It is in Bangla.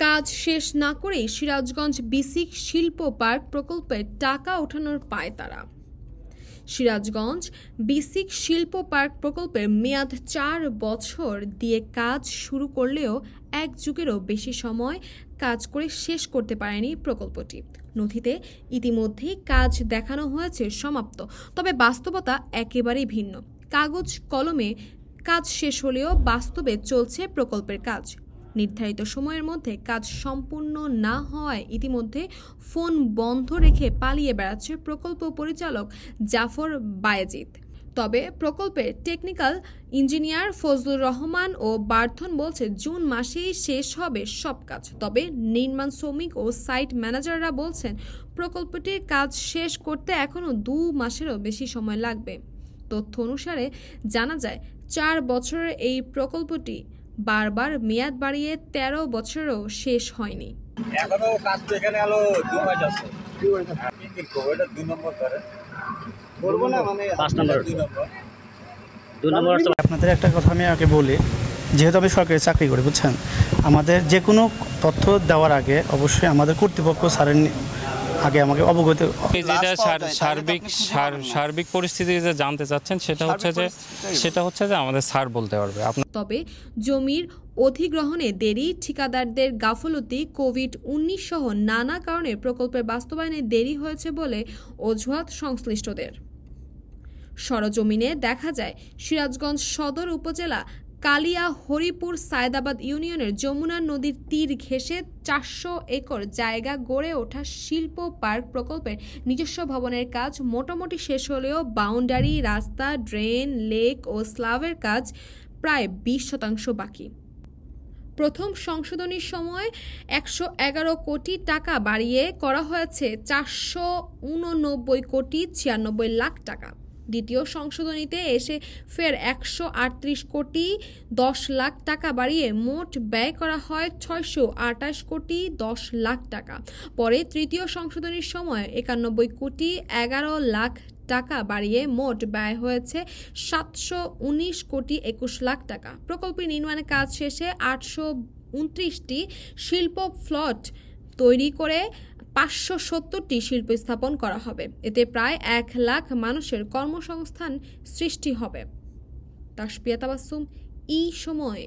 কাজ শেষ না করেই সিরাজগঞ্জ বিসিক শিল্প পার্ক প্রকল্পের টাকা ওঠানোর পায়তারা। সিরাজগঞ্জ বিসিক শিল্প পার্ক প্রকল্পের মেয়াদ 4 বছর দিয়ে কাজ শুরু করলেও 1 যুগেরও বেশি সময় কাজ করে শেষ করতে পারেনি প্রকল্পটি। নথিতে ইতিমধ্যেই কাজ দেখানো হয়েছে সমাপ্ত, তবে বাস্তবতা একেবারেই ভিন্ন। কাগজ কলমে কাজ শেষ হলেও বাস্তবে চলছে প্রকল্পের কাজ। নির্ধারিত সময়ের মধ্যে কাজ সম্পূর্ণ না হওয়ায় ইতিমধ্যে ফোন বন্ধ রেখে পালিয়ে বেড়াচ্ছে প্রকল্প পরিচালক জাফর বায়েজিদ। তবে প্রকল্পের টেকনিক্যাল ইঞ্জিনিয়ার ফজলুর রহমান ও বার্থন বলছে জুন মাসেই শেষ হবে সব কাজ। তবে নির্মাণ শ্রমিক ও সাইট ম্যানেজাররা বলছেন প্রকল্পটির কাজ শেষ করতে এখনও 2 মাসেরও বেশি সময় লাগবে। তথ্য অনুসারে জানা যায় 4 বছরের এই প্রকল্পটি বারবার মেয়াদ বাড়িয়ে 13 বছরেও শেষ হয়নি। এখনো কাজ তো এখানে আলো 2 মাস আছে। 2 নম্বর করে করব না, মানে 5 নম্বর 2 নম্বর। আপনাদের একটা কথা আমি আগে বলি, যেহেতু আমি সরকারি চাকরি করি, বুঝছেন, আমাদের যে কোনো তথ্য দেওয়ার আগে অবশ্যই আমাদের কর্তৃপক্ষ স্যারের আগে আমাকে অবগত, যেটা সার্বিক পরিস্থিতি যে জানতে চাচ্ছেন সেটা হচ্ছে যে আমাদের স্যার বলতে পারবে। তবে জমির অধিগ্রহণে দেরি, ঠিকাদারদের গাফলতি, কোভিড-19 সহ নানা কারণে প্রকল্পের বাস্তবায়নে দেরি হয়েছে বলে অজুহাত সংশ্লিষ্টদের। সরজমিনে দেখা যায় সিরাজগঞ্জ সদর উপজেলা কালিয়া হরিপুর সায়দাবাদ ইউনিয়নের যমুনা নদীর তীর ঘেঁষে 400 একর জায়গা গড়ে ওঠা শিল্প পার্ক প্রকল্পের নিজস্ব ভবনের কাজ মোটামুটি শেষ হলেও বাউন্ডারি, রাস্তা, ড্রেন, লেক ও স্ল্যাবের কাজ প্রায় 20% বাকি। প্রথম সংশোধনীর সময় 111 কোটি টাকা বাড়িয়ে করা হয়েছে 489 কোটি 96 লাখ টাকা। দ্বিতীয় সংশোধনীতে এসে ফের 138 কোটি 10 লাখ টাকা বাড়িয়ে মোট ব্যয় করা হয় 628 কোটি 10 লাখ টাকা। পরে তৃতীয় সংশোধনীর সময় 91 কোটি 11 লাখ টাকা বাড়িয়ে মোট ব্যয় হয়েছে 719 কোটি 21 লাখ টাকা। প্রকল্পের নির্মাণের কাজ শেষে 829টি শিল্প প্লট তৈরি করে 570টি শিল্প স্থাপন করা হবে। এতে প্রায় 1 লাখ মানুষের কর্মসংস্থান সৃষ্টি হবে। তাসপিয়া তাবাসসুম, সময়।